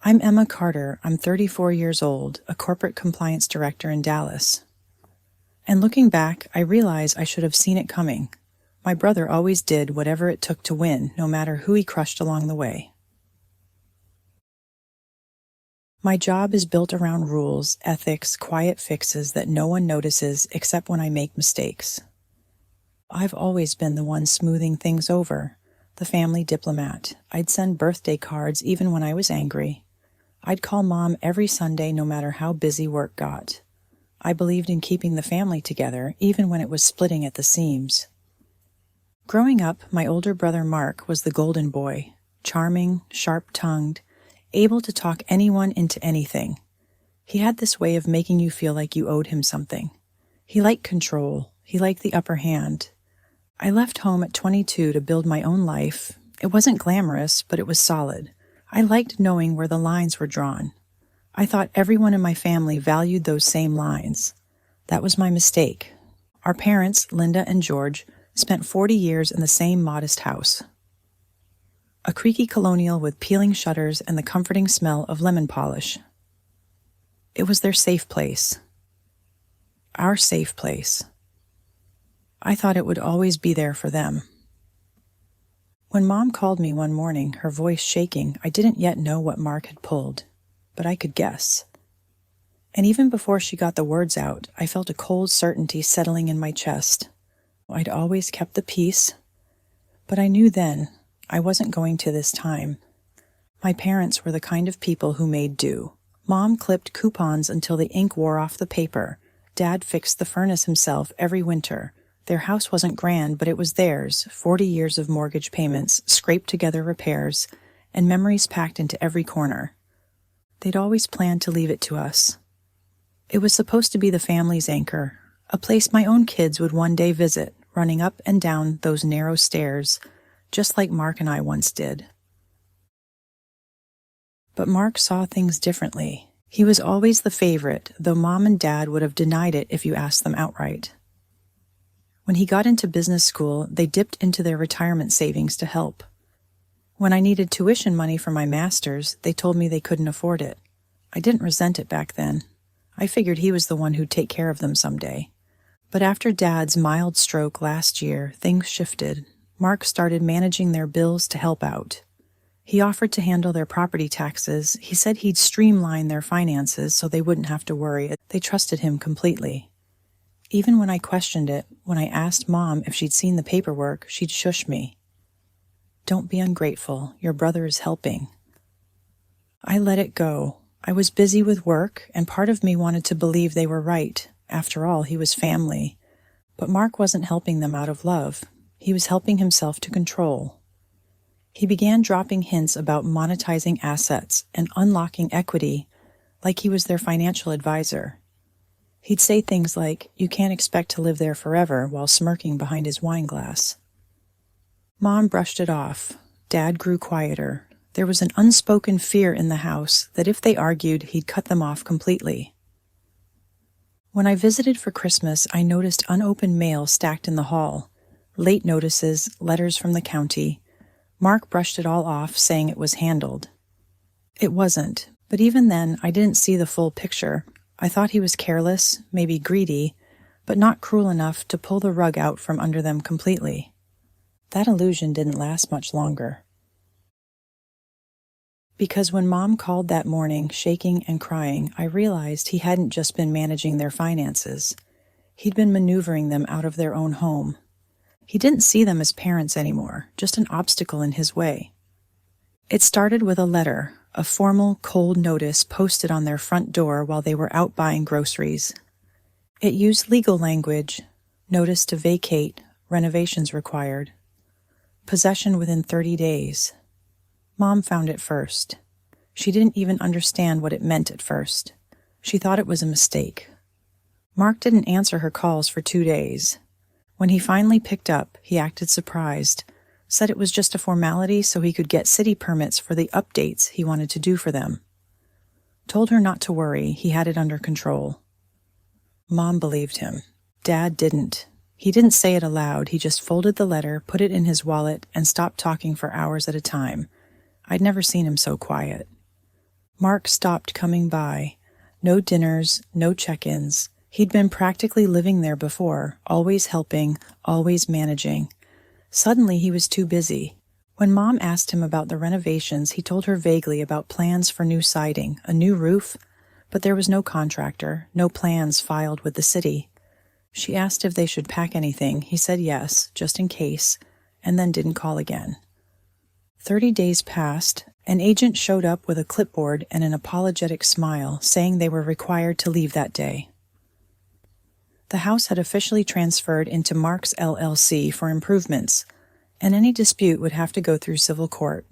I'm Emma Carter. I'm 34 years old, a corporate compliance director in Dallas. And looking back, I realize I should have seen it coming. My brother always did whatever it took to win, no matter who he crushed along the way. My job is built around rules, ethics, quiet fixes that no one notices except when I make mistakes. I've always been the one smoothing things over, the family diplomat. I'd send birthday cards even when I was angry. I'd call Mom every Sunday no matter how busy work got. I believed in keeping the family together even when it was splitting at the seams. Growing up, my older brother Mark was the golden boy, charming, sharp-tongued, able to talk anyone into anything. He had this way of making you feel like you owed him something. He liked control. He liked the upper hand. I left home at 22 to build my own life. It wasn't glamorous, but it was solid. I liked knowing where the lines were drawn. I thought everyone in my family valued those same lines. That was my mistake. Our parents, Linda and George, spent 40 years in the same modest house. A creaky colonial with peeling shutters and the comforting smell of lemon polish. It was their safe place. Our safe place. I thought it would always be there for them. When Mom called me one morning, her voice shaking, I didn't yet know what Mark had pulled, but I could guess. And even before she got the words out, I felt a cold certainty settling in my chest. I'd always kept the peace, but I knew then I wasn't going to this time. My parents were the kind of people who made do. Mom clipped coupons until the ink wore off the paper. Dad fixed the furnace himself every winter. Their house wasn't grand, but it was theirs, 40 years of mortgage payments, scraped together repairs, and memories packed into every corner. They'd always planned to leave it to us. It was supposed to be the family's anchor, a place my own kids would one day visit, running up and down those narrow stairs, just like Mark and I once did. But Mark saw things differently. He was always the favorite, though Mom and Dad would have denied it if you asked them outright. When he got into business school, they dipped into their retirement savings to help. When I needed tuition money for my master's, they told me they couldn't afford it. I didn't resent it back then. I figured he was the one who'd take care of them someday. But after Dad's mild stroke last year, things shifted. Mark started managing their bills to help out. He offered to handle their property taxes. He said he'd streamline their finances so they wouldn't have to worry. They trusted him completely. Even when I questioned it, when I asked Mom if she'd seen the paperwork, she'd shush me. Don't be ungrateful. Your brother is helping. I let it go. I was busy with work, and part of me wanted to believe they were right. After all, he was family. But Mark wasn't helping them out of love. He was helping himself to control. He began dropping hints about monetizing assets and unlocking equity, like he was their financial advisor. He'd say things like, "You can't expect to live there forever," while smirking behind his wine glass. Mom brushed it off. Dad grew quieter. There was an unspoken fear in the house that if they argued, he'd cut them off completely. When I visited for Christmas, I noticed unopened mail stacked in the hall. Late notices, letters from the county. Mark brushed it all off, saying it was handled. It wasn't, but even then, I didn't see the full picture. I thought he was careless, maybe greedy, but not cruel enough to pull the rug out from under them completely. That illusion didn't last much longer. Because when Mom called that morning, shaking and crying, I realized he hadn't just been managing their finances. He'd been maneuvering them out of their own home. He didn't see them as parents anymore, just an obstacle in his way. It started with a letter, a formal, cold notice posted on their front door while they were out buying groceries. It used legal language, notice to vacate, renovations required. Possession within 30 days. Mom found it first. She didn't even understand what it meant at first. She thought it was a mistake. Mark didn't answer her calls for 2 days. When he finally picked up, he acted surprised, said it was just a formality so he could get city permits for the updates he wanted to do for them. Told her not to worry, he had it under control. Mom believed him. Dad didn't. He didn't say it aloud, he just folded the letter, put it in his wallet, and stopped talking for hours at a time. I'd never seen him so quiet. Mark stopped coming by. No dinners, no check-ins. He'd been practically living there before, always helping, always managing. Suddenly he was too busy. When Mom asked him about the renovations, he told her vaguely about plans for new siding, a new roof, but there was no contractor, no plans filed with the city. She asked if they should pack anything. He said yes, just in case, and then didn't call again. 30 days passed. An agent showed up with a clipboard and an apologetic smile, saying they were required to leave that day. The house had officially transferred into Mark's LLC for improvements, and any dispute would have to go through civil court.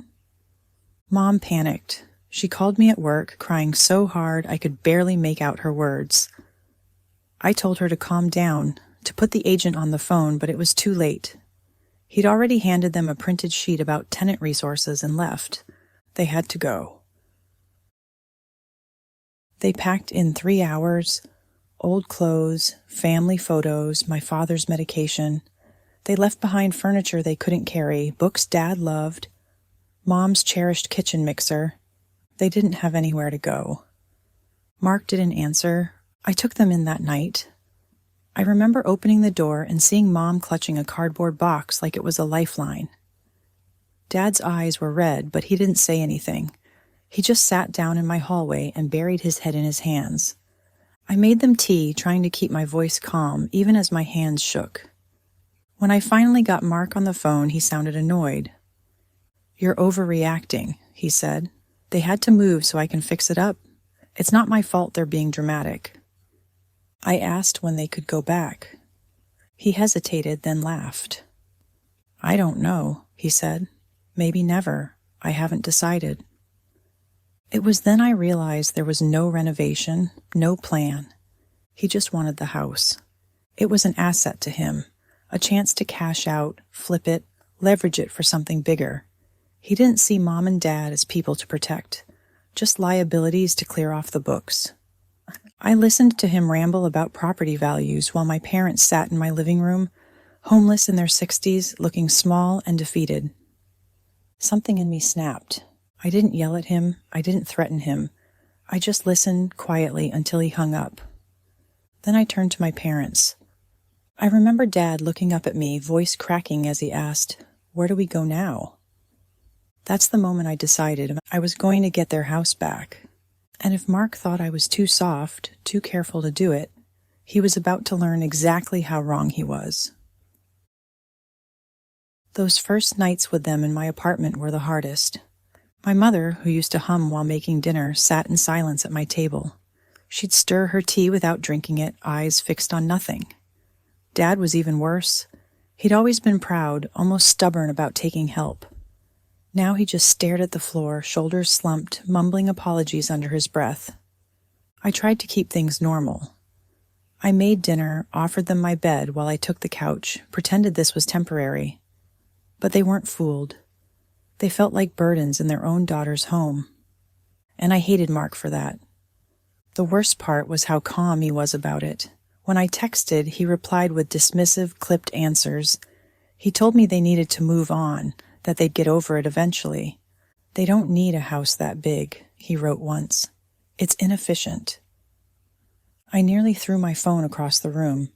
Mom panicked. She called me at work, crying so hard I could barely make out her words. I told her to calm down, to put the agent on the phone, but it was too late. He'd already handed them a printed sheet about tenant resources and left. They had to go. They packed in 3 hours, old clothes, family photos, my father's medication. They left behind furniture they couldn't carry, books Dad loved, Mom's cherished kitchen mixer. They didn't have anywhere to go. Mark didn't answer. I took them in that night. I remember opening the door and seeing Mom clutching a cardboard box like it was a lifeline. Dad's eyes were red, but he didn't say anything. He just sat down in my hallway and buried his head in his hands. I made them tea, trying to keep my voice calm, even as my hands shook. When I finally got Mark on the phone, he sounded annoyed. "You're overreacting," he said. "They had to move so I can fix it up. It's not my fault they're being dramatic." I asked when they could go back. He hesitated, then laughed. "I don't know," he said. "Maybe never. I haven't decided." It was then I realized there was no renovation, no plan. He just wanted the house. It was an asset to him, a chance to cash out, flip it, leverage it for something bigger. He didn't see Mom and Dad as people to protect, just liabilities to clear off the books. I listened to him ramble about property values while my parents sat in my living room, homeless in their 60s, looking small and defeated. Something in me snapped. I didn't yell at him. I didn't threaten him. I just listened quietly until he hung up. Then I turned to my parents. I remember Dad looking up at me, voice cracking as he asked, "Where do we go now?" That's the moment I decided I was going to get their house back. And if Mark thought I was too soft, too careful to do it, he was about to learn exactly how wrong he was. Those first nights with them in my apartment were the hardest. My mother, who used to hum while making dinner, sat in silence at my table. She'd stir her tea without drinking it, eyes fixed on nothing. Dad was even worse. He'd always been proud, almost stubborn about taking help. Now he just stared at the floor, shoulders slumped, mumbling apologies under his breath. I tried to keep things normal. I made dinner, offered them my bed while I took the couch, pretended this was temporary. But they weren't fooled. They felt like burdens in their own daughter's home. And I hated Mark for that. The worst part was how calm he was about it. When I texted, he replied with dismissive, clipped answers. He told me they needed to move on, that they'd get over it eventually. "They don't need a house that big," he wrote once. "It's inefficient." I nearly threw my phone across the room.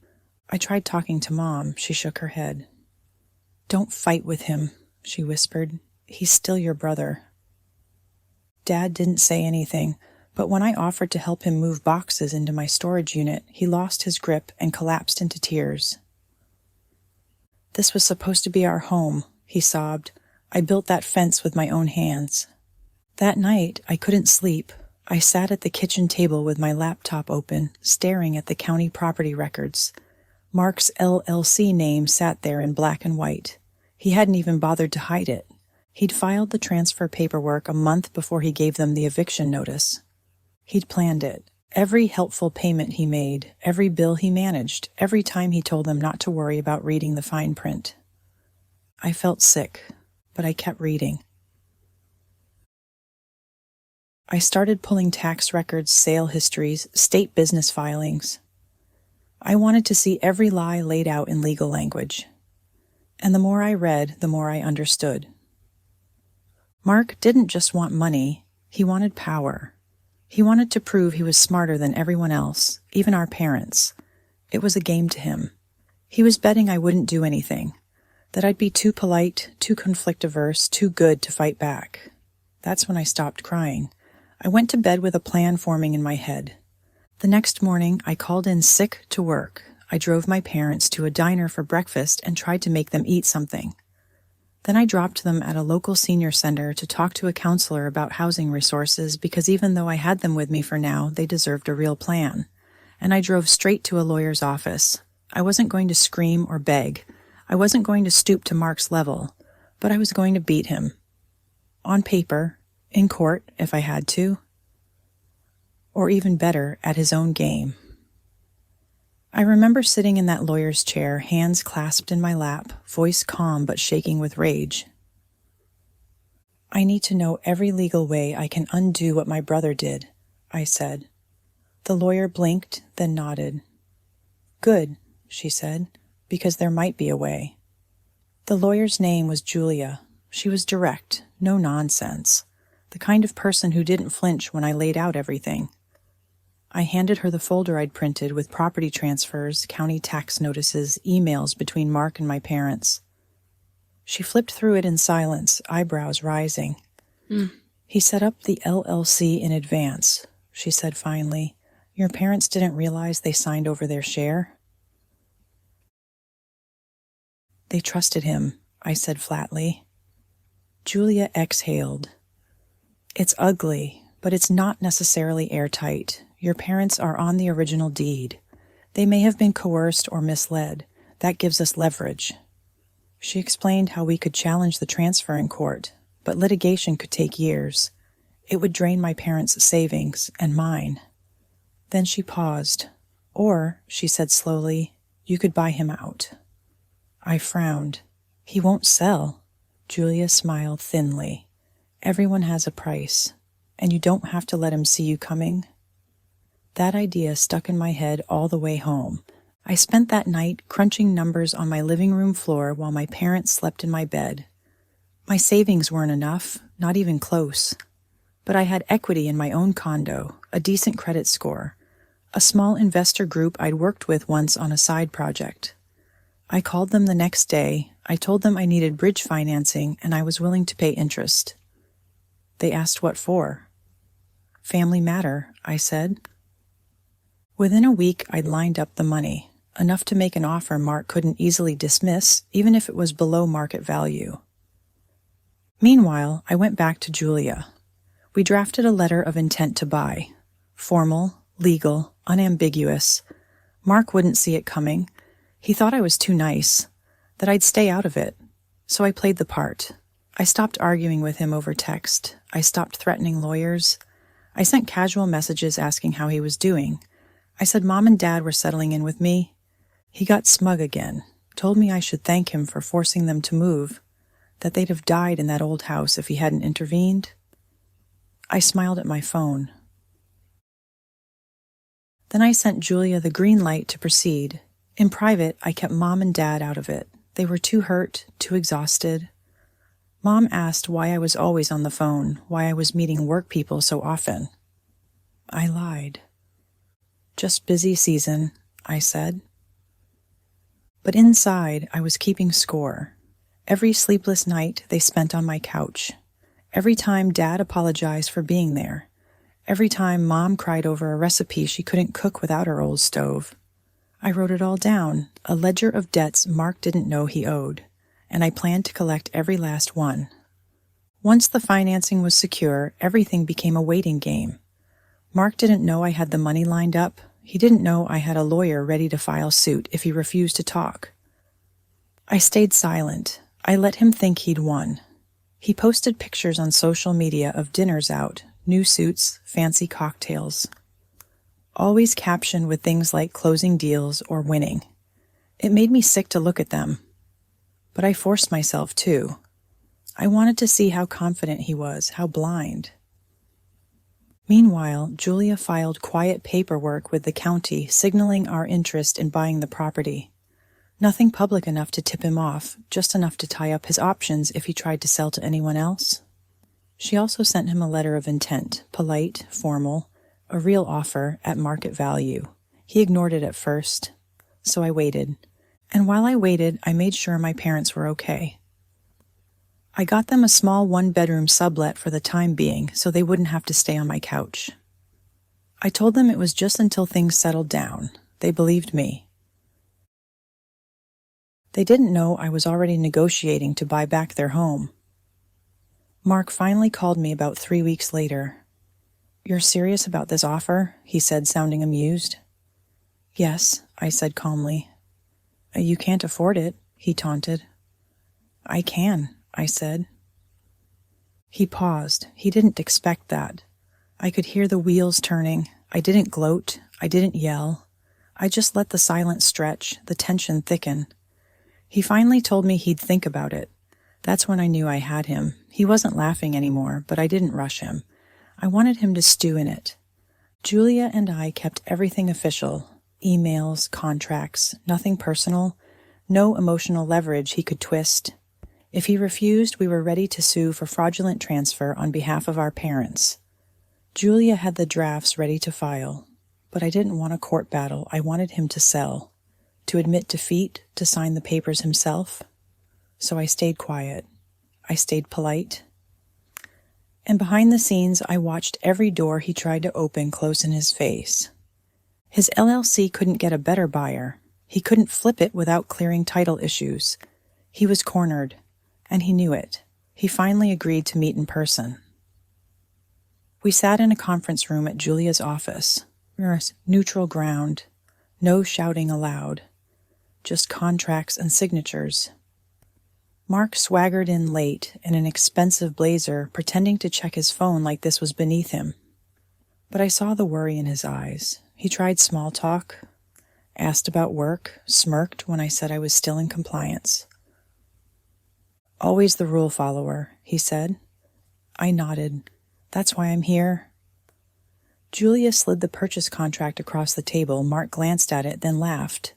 I tried talking to Mom. She shook her head. "Don't fight with him," she whispered. "He's still your brother." Dad didn't say anything, but when I offered to help him move boxes into my storage unit, he lost his grip and collapsed into tears. "This was supposed to be our home," he sobbed. "I built that fence with my own hands." That night, I couldn't sleep. I sat at the kitchen table with my laptop open, staring at the county property records. Mark's LLC name sat there in black and white. He hadn't even bothered to hide it. He'd filed the transfer paperwork a month before he gave them the eviction notice. He'd planned it. Every helpful payment he made, every bill he managed, every time he told them not to worry about reading the fine print. I felt sick, but I kept reading. I started pulling tax records, sale histories, state business filings. I wanted to see every lie laid out in legal language. And the more I read, the more I understood. Mark didn't just want money, he wanted power. He wanted to prove he was smarter than everyone else, even our parents. It was a game to him. He was betting I wouldn't do anything, that I'd be too polite, too conflict-averse, too good to fight back. That's when I stopped crying. I went to bed with a plan forming in my head. The next morning, I called in sick to work. I drove my parents to a diner for breakfast and tried to make them eat something. Then I dropped them at a local senior center to talk to a counselor about housing resources because even though I had them with me for now, they deserved a real plan. And I drove straight to a lawyer's office. I wasn't going to scream or beg. I wasn't going to stoop to Mark's level, but I was going to beat him. On paper, in court if I had to, or even better, at his own game. I remember sitting in that lawyer's chair, hands clasped in my lap, voice calm but shaking with rage. I need to know every legal way I can undo what my brother did, I said. The lawyer blinked, then nodded. Good, she said, because there might be a way. The lawyer's name was Julia. She was direct, no nonsense, the kind of person who didn't flinch when I laid out everything. I handed her the folder I'd printed with property transfers, county tax notices, emails between Mark and my parents. She flipped through it in silence, eyebrows rising. He set up the LLC in advance, she said finally. Your parents didn't realize they signed over their share? They trusted him, I said flatly. Julia exhaled. It's ugly, but it's not necessarily airtight. Your parents are on the original deed. They may have been coerced or misled. That gives us leverage. She explained how we could challenge the transfer in court, but litigation could take years. It would drain my parents' savings and mine. Then she paused. Or, she said slowly, you could buy him out. I frowned. He won't sell. Julia smiled thinly. Everyone has a price, and you don't have to let him see you coming. That idea stuck in my head all the way home. I spent that night crunching numbers on my living room floor while my parents slept in my bed. My savings weren't enough, not even close. But I had equity in my own condo, a decent credit score, a small investor group I'd worked with once on a side project. I called them the next day. I told them I needed bridge financing and I was willing to pay interest. They asked what for. Family matter, I said. Within a week, I'd lined up the money, enough to make an offer Mark couldn't easily dismiss, even if it was below market value. Meanwhile, I went back to Julia. We drafted a letter of intent to buy. Formal, legal, unambiguous. Mark wouldn't see it coming. He thought I was too nice, that I'd stay out of it. So I played the part. I stopped arguing with him over text. I stopped threatening lawyers. I sent casual messages asking how he was doing. I said Mom and Dad were settling in with me. He got smug again, told me I should thank him for forcing them to move, that they'd have died in that old house if he hadn't intervened. I smiled at my phone. Then I sent Julia the green light to proceed. In private, I kept Mom and Dad out of it. They were too hurt, too exhausted. Mom asked why I was always on the phone, why I was meeting work people so often. I lied. Just busy season, I said. But inside, I was keeping score. Every sleepless night they spent on my couch. Every time Dad apologized for being there. Every time Mom cried over a recipe she couldn't cook without her old stove. I wrote it all down, a ledger of debts Mark didn't know he owed, and I planned to collect every last one. Once the financing was secure, everything became a waiting game. Mark didn't know I had the money lined up. He didn't know I had a lawyer ready to file suit if he refused to talk. I stayed silent. I let him think he'd won. He posted pictures on social media of dinners out, new suits, fancy cocktails. Always captioned with things like closing deals or winning. It made me sick to look at them. But I forced myself too. I wanted to see how confident he was, how blind. Meanwhile, Julia filed quiet paperwork with the county signaling our interest in buying the property. Nothing public enough to tip him off, just enough to tie up his options if he tried to sell to anyone else. She also sent him a letter of intent, polite, formal, A real offer at market value. He ignored it at first, so I waited. And while I waited, I made sure my parents were okay. I got them a small one-bedroom sublet for the time being so they wouldn't have to stay on my couch. I told them it was just until things settled down. They believed me. They didn't know I was already negotiating to buy back their home. Mark finally called me about 3 weeks later. "You're serious about this offer?" he said, sounding amused. "Yes," I said calmly. "You can't afford it," he taunted. "I can," I said. He paused. He didn't expect that. I could hear the wheels turning. I didn't gloat. I didn't yell. I just let the silence stretch, the tension thicken. He finally told me he'd think about it. That's when I knew I had him. He wasn't laughing anymore, but I didn't rush him. I wanted him to stew in it. Julia and I kept everything official. Emails, contracts, nothing personal, no emotional leverage he could twist. If he refused, we were ready to sue for fraudulent transfer on behalf of our parents. Julia had the drafts ready to file, but I didn't want a court battle. I wanted him to sell, to admit defeat, to sign the papers himself. So I stayed quiet. I stayed polite. And behind the scenes, I watched every door he tried to open close in his face. His LLC couldn't get a better buyer. He couldn't flip it without clearing title issues. He was cornered, and he knew it. He finally agreed to meet in person. We sat in a conference room at Julia's office. Neutral ground, no shouting aloud, just contracts and signatures. Mark swaggered in late in an expensive blazer, pretending to check his phone like this was beneath him. But I saw the worry in his eyes. He tried small talk, asked about work, smirked when I said I was still in compliance. "Always the rule follower," he said. I nodded. "That's why I'm here." Julia slid the purchase contract across the table. Mark glanced at it, then laughed.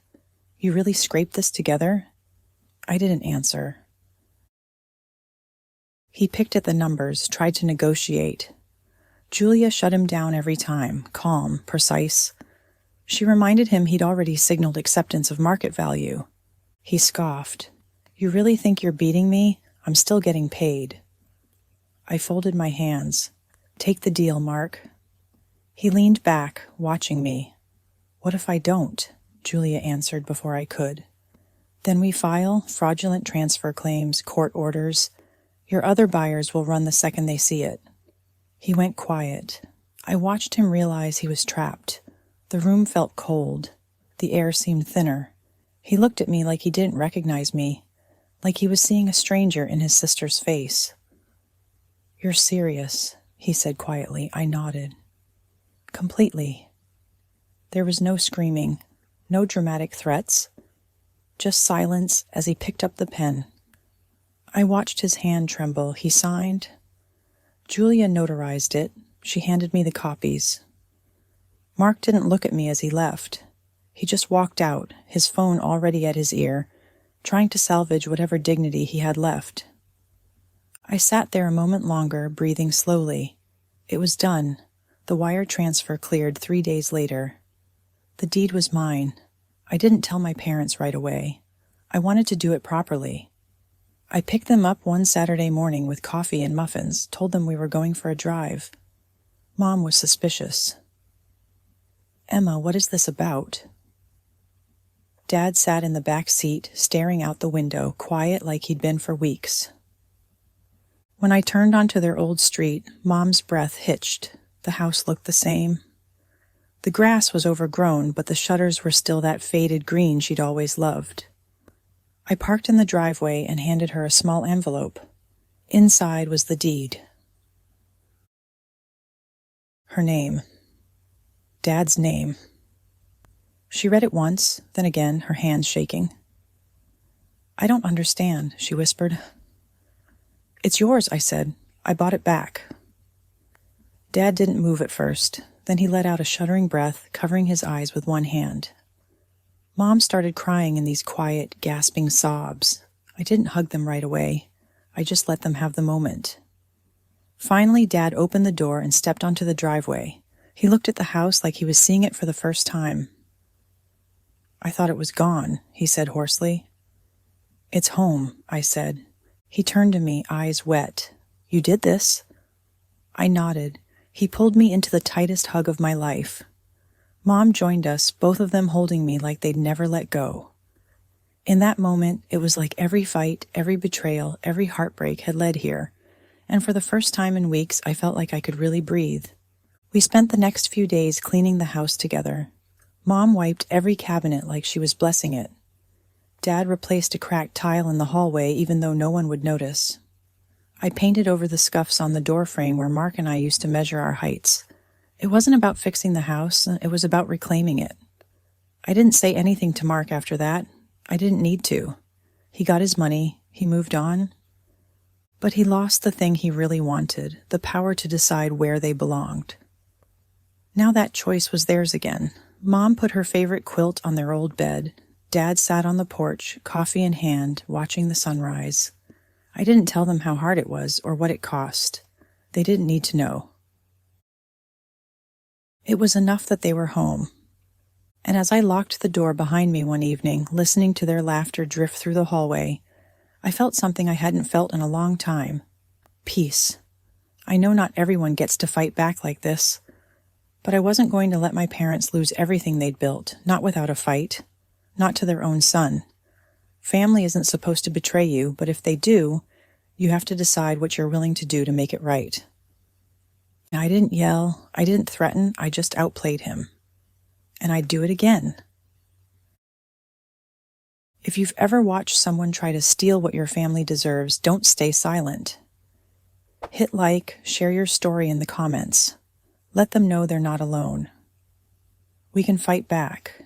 "You really scraped this together?" I didn't answer. He picked at the numbers, tried to negotiate. Julia shut him down every time, calm, precise. She reminded him he'd already signaled acceptance of market value. He scoffed. "You really think you're beating me? I'm still getting paid." I folded my hands. "Take the deal, Mark." He leaned back, watching me. "What if I don't?" Julia answered before I could. "Then we file fraudulent transfer claims, court orders. Your other buyers will run the second they see it." He went quiet. I watched him realize he was trapped. The room felt cold. The air seemed thinner. He looked at me like he didn't recognize me, like he was seeing a stranger in his sister's face. "You're serious," he said quietly. I nodded. "Completely." There was no screaming, no dramatic threats, just silence as he picked up the pen. I watched his hand tremble. He signed. Julia notarized it. She handed me the copies. Mark didn't look at me as he left. He just walked out, his phone already at his ear, trying to salvage whatever dignity he had left. I sat there a moment longer, breathing slowly. It was done. The wire transfer cleared 3 days later. The deed was mine. I didn't tell my parents right away. I wanted to do it properly. I picked them up one Saturday morning with coffee and muffins, told them we were going for a drive. Mom was suspicious. "Emma, what is this about?" Dad sat in the back seat, staring out the window, quiet like he'd been for weeks. When I turned onto their old street, Mom's breath hitched. The house looked the same. The grass was overgrown, but the shutters were still that faded green she'd always loved. I parked in the driveway and handed her a small envelope. Inside was the deed. Her name. Dad's name. She read it once, then again, her hands shaking. "I don't understand," she whispered. "It's yours," I said. "I bought it back." Dad didn't move at first. Then he let out a shuddering breath, covering his eyes with one hand. Mom started crying in these quiet, gasping sobs. I didn't hug them right away. I just let them have the moment. Finally, Dad opened the door and stepped onto the driveway. He looked at the house like he was seeing it for the first time. "I thought it was gone," he said hoarsely. "It's home," I said. He turned to me, eyes wet. "You did this?" I nodded. He pulled me into the tightest hug of my life. Mom joined us, both of them holding me like they'd never let go. In that moment, it was like every fight, every betrayal, every heartbreak had led here, and for the first time in weeks, I felt like I could really breathe. We spent the next few days cleaning the house together. Mom wiped every cabinet like she was blessing it. Dad replaced a cracked tile in the hallway even though no one would notice. I painted over the scuffs on the door frame where Mark and I used to measure our heights. It wasn't about fixing the house, it was about reclaiming it. I didn't say anything to Mark after that. I didn't need to. He got his money, he moved on. But he lost the thing he really wanted, the power to decide where they belonged. Now that choice was theirs again. Mom put her favorite quilt on their old bed. Dad sat on the porch, coffee in hand, watching the sunrise. I didn't tell them how hard it was or what it cost. They didn't need to know. It was enough that they were home. And as I locked the door behind me one evening, listening to their laughter drift through the hallway, I felt something I hadn't felt in a long time. Peace. I know not everyone gets to fight back like this, but I wasn't going to let my parents lose everything they'd built, not without a fight, not to their own son. Family isn't supposed to betray you, but if they do, you have to decide what you're willing to do to make it right. I didn't yell, I didn't threaten, I just outplayed him. And I'd do it again. If you've ever watched someone try to steal what your family deserves, don't stay silent. Hit like, share your story in the comments. Let them know they're not alone. We can fight back.